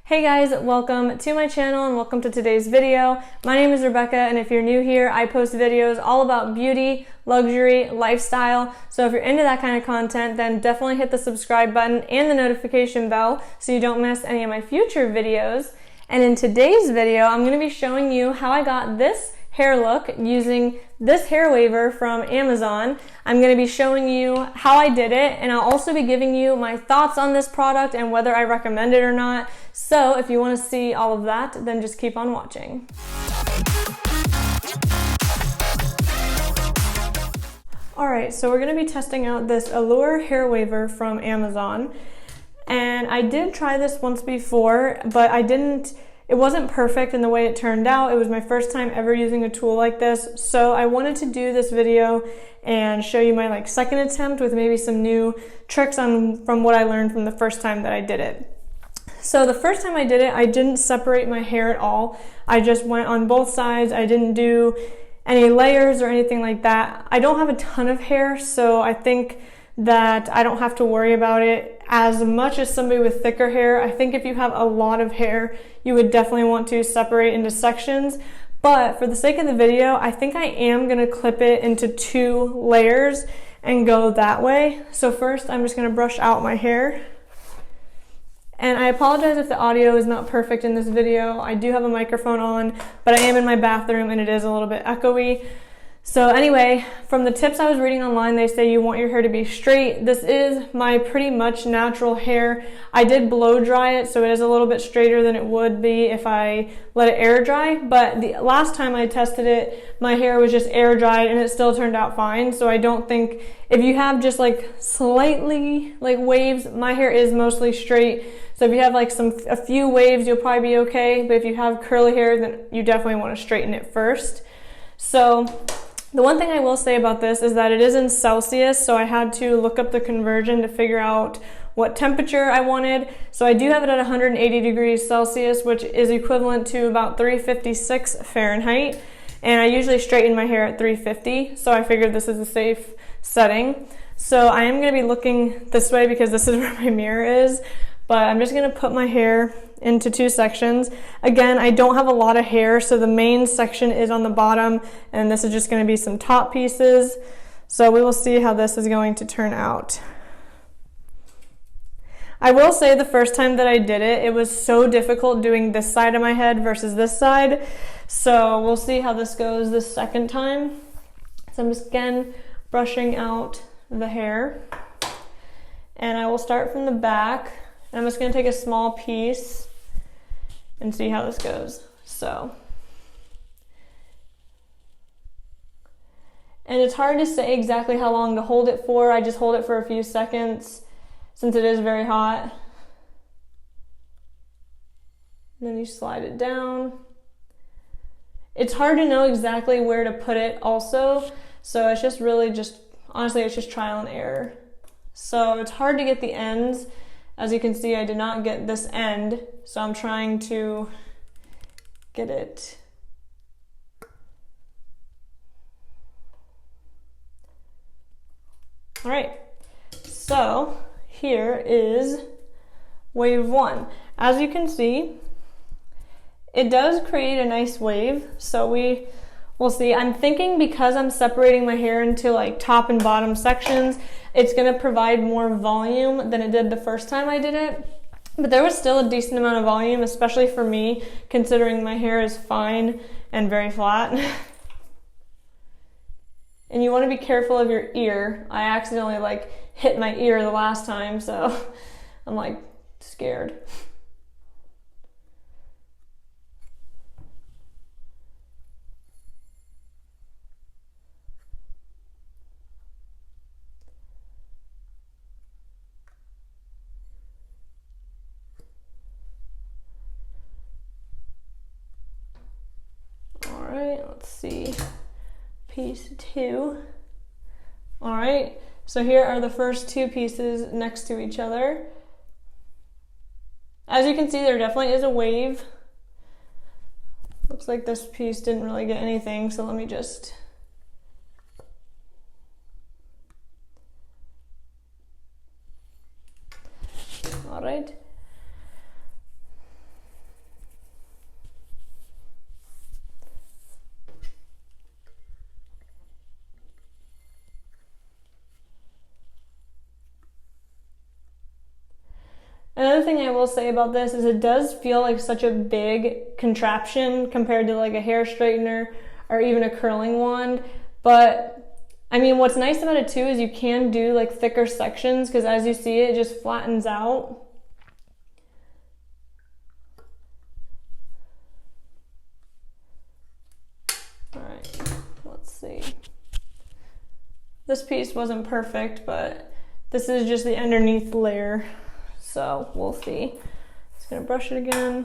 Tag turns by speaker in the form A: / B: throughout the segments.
A: Hey guys, welcome to my channel and welcome to today's video. My name is Rebecca, and if you're new here, I post videos all about beauty, luxury, lifestyle. So if you're into that kind of content, then definitely hit the subscribe button and the notification bell so you don't miss any of my future videos. And in today's video, I'm going to be showing you how I got this hair look using this hair waver from Amazon. I'm going to be showing you how I did it, and I'll also be giving you my thoughts on this product and whether I recommend it or not. So if you want to see all of that, then just keep on watching. Alright, so we're going to be testing out this Allure hair waver from Amazon. And I did try this once before, but it wasn't perfect in the way it turned out. It was my first time ever using a tool like this, so I wanted to do this video and show you my second attempt with maybe some new tricks from what I learned from the first time that I did it. So the first time I did it, I didn't separate my hair at all. I just went on both sides. I didn't do any layers or anything like that. I don't have a ton of hair, so I think that I don't have to worry about it as much as somebody with thicker hair. I think if you have a lot of hair, you would definitely want to separate into sections. But for the sake of the video, I think I am going to clip it into 2 layers and go that way. So first, I'm just going to brush out my hair. And I apologize if the audio is not perfect in this video. I do have a microphone on, but I am in my bathroom and it is a little bit echoey. So anyway, from the tips I was reading online, they say you want your hair to be straight. This is my pretty much natural hair. I did blow dry it, so it is a little bit straighter than it would be if I let it air dry. But the last time I tested it, my hair was just air dried and it still turned out fine. So I don't think, if you have just slightly waves, my hair is mostly straight. So if you have a few waves, you'll probably be okay. But if you have curly hair, then you definitely want to straighten it first. So the one thing I will say about this is that it is in Celsius, so I had to look up the conversion to figure out what temperature I wanted. So I do have it at 180 degrees Celsius, which is equivalent to about 356 Fahrenheit. And I usually straighten my hair at 350, so I figured this is a safe setting. So I am going to be looking this way because this is where my mirror is. But I'm just going to put my hair into 2 sections. Again, I don't have a lot of hair, so the main section is on the bottom, and this is just going to be some top pieces. So we will see how this is going to turn out. I will say the first time that I did it, it was so difficult doing this side of my head versus this side. So we'll see how this goes the second time. So I'm just again brushing out the hair. And I will start from the back. And I'm just going to take a small piece and see how this goes. And it's hard to say exactly how long to hold it for. I just hold it for a few seconds since it is very hot. And then you slide it down. It's hard to know exactly where to put it also. So it's just really honestly, it's just trial and error. So it's hard to get the ends. As you can see, I did not get this end, so I'm trying to get it. All right, so here is wave 1. As you can see, it does create a nice wave, so we'll see. I'm thinking because I'm separating my hair into top and bottom sections, it's going to provide more volume than it did the first time I did it. But there was still a decent amount of volume, especially for me, considering my hair is fine and very flat. And you want to be careful of your ear. I accidentally hit my ear the last time, so I'm scared. Let's see, piece 2. All right, so here are the first 2 pieces next to each other. As you can see, there definitely is a wave. Looks like this piece didn't really get anything, so let me just all right. thing I will say about this is it does feel like such a big contraption compared to like a hair straightener or even a curling wand. But I mean, what's nice about it too is you can do like thicker sections, because as you see, it just flattens out. All right, let's see. This piece wasn't perfect, but this is just the underneath layer. So we'll see. Just gonna brush it again.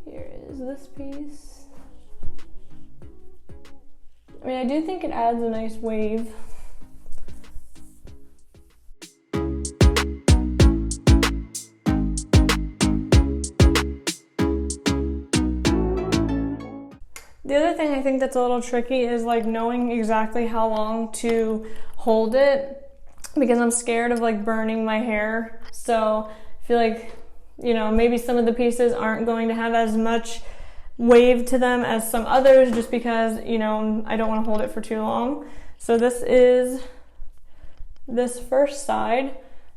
A: Here is this piece. I mean, I do think it adds a nice wave. The other thing I think that's a little tricky is like knowing exactly how long to hold it, because I'm scared of like burning my hair. So I feel like, you know, maybe some of the pieces aren't going to have as much wave to them as some others, just because, you know, I don't want to hold it for too long. So this is this first side.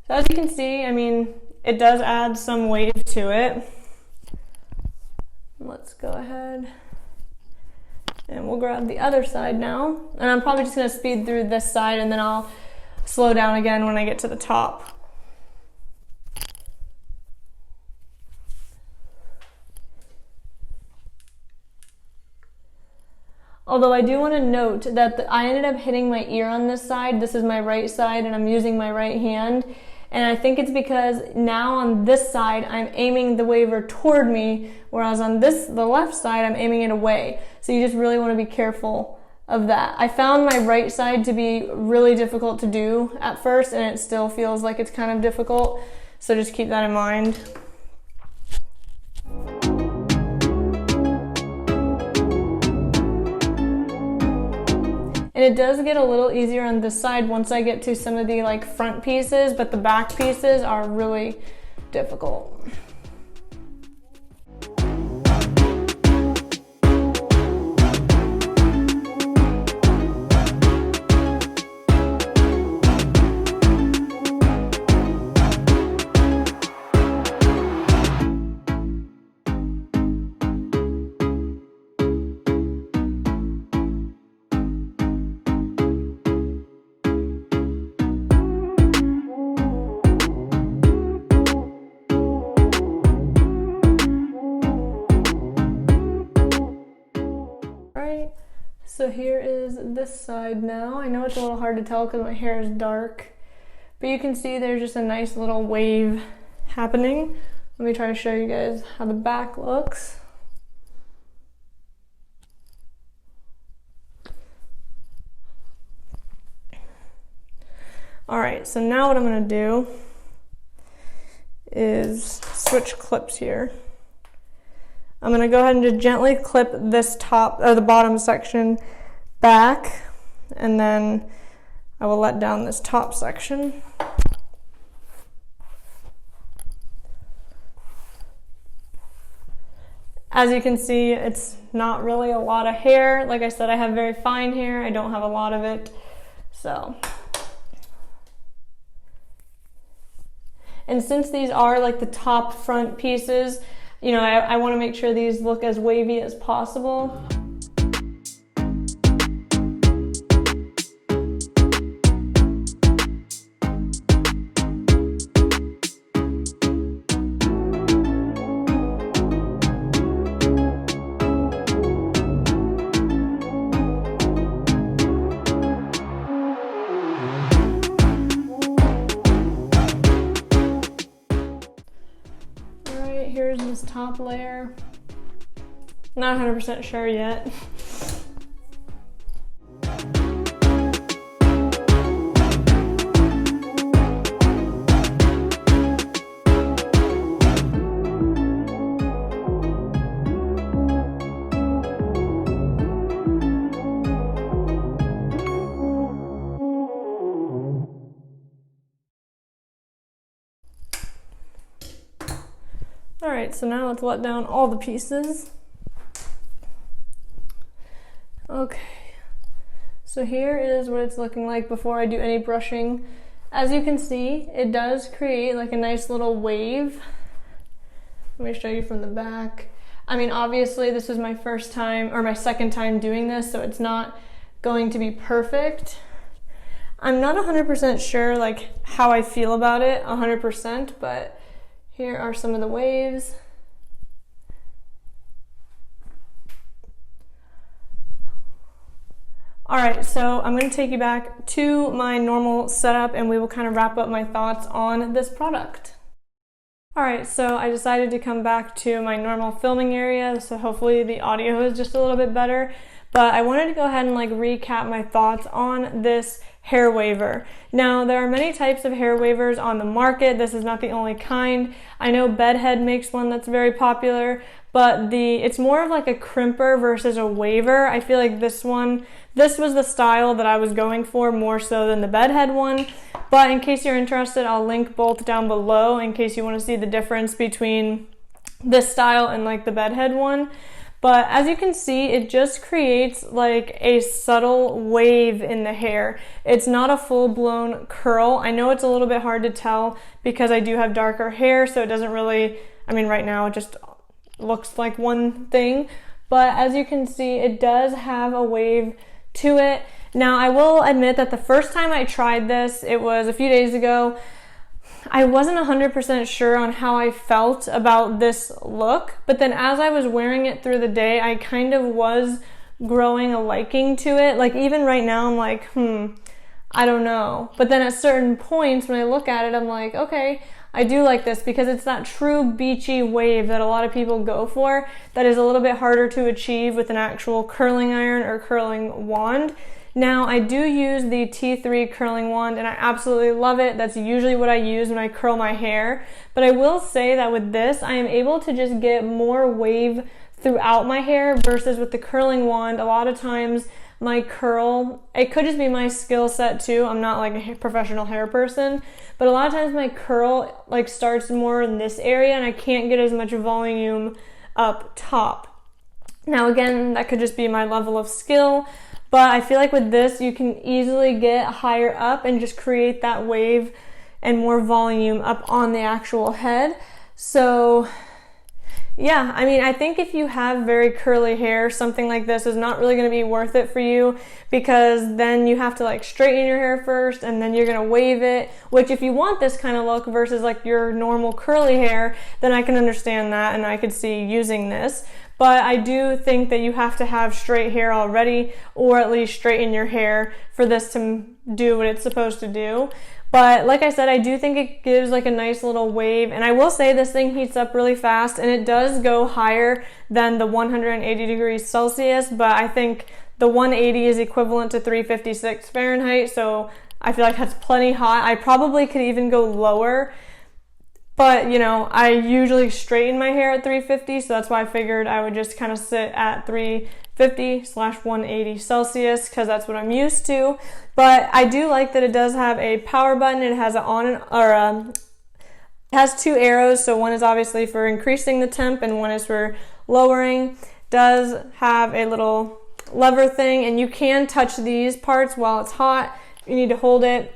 A: So as you can see, I mean, it does add some wave to it. Let's go ahead and we'll grab the other side now. And I'm probably just gonna speed through this side and then I'll slow down again when I get to the top. Although I do want to note that I ended up hitting my ear on this side. This is my right side and I'm using my right hand. And I think it's because now on this side, I'm aiming the waver toward me, whereas on the left side, I'm aiming it away. So you just really want to be careful of that. I found my right side to be really difficult to do at first, and it still feels like it's kind of difficult. So just keep that in mind. And it does get a little easier on this side once I get to some of the like front pieces, but the back pieces are really difficult. So here is this side now. I know it's a little hard to tell because my hair is dark, but you can see there's just a nice little wave happening. Let me try to show you guys how the back looks. All right, so now what I'm gonna do is switch clips here. I'm gonna go ahead and just gently clip this top, or the bottom section back, and then I will let down this top section. As you can see, it's not really a lot of hair. Like I said, I have very fine hair. I don't have a lot of it, so. And since these are like the top front pieces, you know, I want to make sure these look as wavy as possible. Here's this top layer. Not 100% sure yet. All right, so now let's let down all the pieces. Okay, so here is what it's looking like before I do any brushing. As you can see, it does create like a nice little wave. Let me show you from the back. I mean, obviously this is my first time or my second time doing this, so it's not going to be perfect. I'm not 100% sure like how I feel about it 100%, but here are some of the waves. All right, so I'm going to take you back to my normal setup and we will kind of wrap up my thoughts on this product. All right, so I decided to come back to my normal filming area, so hopefully the audio is just a little bit better. But I wanted to go ahead and like recap my thoughts on this hair waver. Now, there are many types of hair wavers on the market. This is not the only kind. I know Bedhead makes one that's very popular, but it's more of like a crimper versus a waver. I feel like this was the style that I was going for more so than the Bedhead one. But in case you're interested, I'll link both down below in case you want to see the difference between this style and like the Bedhead one. But as you can see, it just creates like a subtle wave in the hair. It's not a full-blown curl. I know it's a little bit hard to tell because I do have darker hair, so it doesn't really, I mean, right now it just looks like one thing. But as you can see, it does have a wave to it. Now, I will admit that the first time I tried this, it was a few days ago, I wasn't 100% sure on how I felt about this look, but then as I was wearing it through the day, I kind of was growing a liking to it. Like even right now, I'm like, I don't know. But then at certain points when I look at it, I'm like, okay, I do like this because it's that true beachy wave that a lot of people go for that is a little bit harder to achieve with an actual curling iron or curling wand. Now, I do use the T3 curling wand and I absolutely love it. That's usually what I use when I curl my hair. But I will say that with this, I am able to just get more wave throughout my hair versus with the curling wand. A lot of times my curl, it could just be my skill set too. I'm not like a professional hair person, but a lot of times my curl like starts more in this area and I can't get as much volume up top. Now again, that could just be my level of skill. But I feel like with this, you can easily get higher up and just create that wave and more volume up on the actual head. So yeah, I mean, I think if you have very curly hair, something like this is not really going to be worth it for you because then you have to like straighten your hair first and then you're going to wave it, which if you want this kind of look versus like your normal curly hair, then I can understand that and I could see using this. But I do think that you have to have straight hair already or at least straighten your hair for this to do what it's supposed to do. But like I said, I do think it gives like a nice little wave. And I will say this thing heats up really fast and it does go higher than the 180 degrees Celsius. But I think the 180 is equivalent to 356 Fahrenheit. So I feel like that's plenty hot. I probably could even go lower. But, you know, I usually straighten my hair at 350, so that's why I figured I would just kind of sit at 350/180 Celsius because that's what I'm used to. But I do like that it does have a power button. It has it has two arrows, so one is obviously for increasing the temp and one is for lowering. It does have a little lever thing, and you can touch these parts while it's hot. You need to hold it.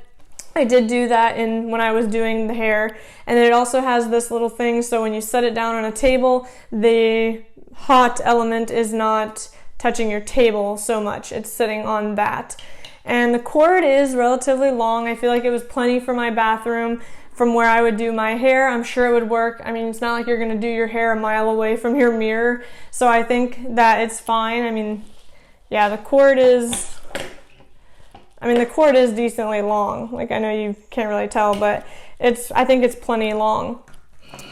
A: I did do that when I was doing the hair. And then it also has this little thing, so when you set it down on a table, the hot element is not touching your table so much. It's sitting on that. And the cord is relatively long. I feel like it was plenty for my bathroom from where I would do my hair. I'm sure it would work. I mean, it's not like you're going to do your hair a mile away from your mirror. So I think that it's fine. I mean, yeah, the cord is decently long. Like, I know you can't really tell, but I think it's plenty long.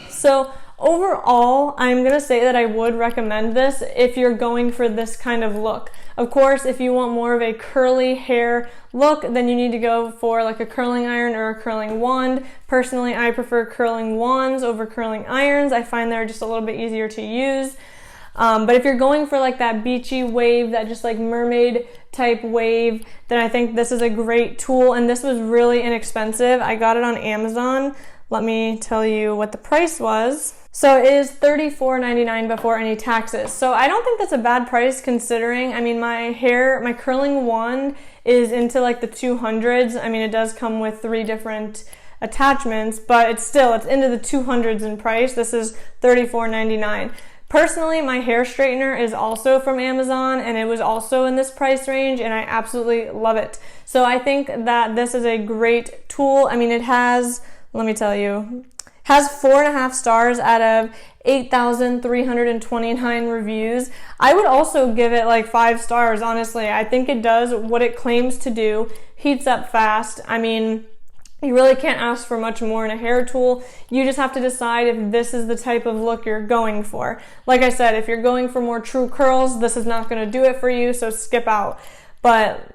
A: So overall, I'm going to say that I would recommend this if you're going for this kind of look. Of course, if you want more of a curly hair look, then you need to go for like a curling iron or a curling wand. Personally, I prefer curling wands over curling irons. I find they're just a little bit easier to use. But if you're going for like that beachy wave, that just like mermaid type wave, then I think this is a great tool. And this was really inexpensive. I got it on Amazon. Let me tell you what the price was. So it is $34.99 before any taxes. So I don't think that's a bad price considering, I mean, my curling wand is into like the 200s. I mean, it does come with 3 different attachments, but it's into the 200s in price. This is $34.99. Personally, my hair straightener is also from Amazon and it was also in this price range and I absolutely love it. So I think that this is a great tool. I mean, it has, let me tell you, has 4.5 stars out of 8,329 reviews. I would also give it like 5 stars, honestly. I think it does what it claims to do, heats up fast. I mean, you really can't ask for much more in a hair tool. You just have to decide if this is the type of look you're going for. Like I said, if you're going for more true curls, this is not going to do it for you, so skip out. But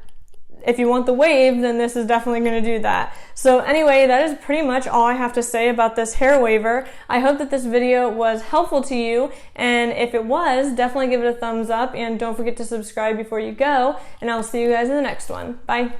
A: if you want the wave, then this is definitely going to do that. So anyway, that is pretty much all I have to say about this hair waver. I hope that this video was helpful to you, and if it was, definitely give it a thumbs up, and don't forget to subscribe before you go, and I'll see you guys in the next one. Bye.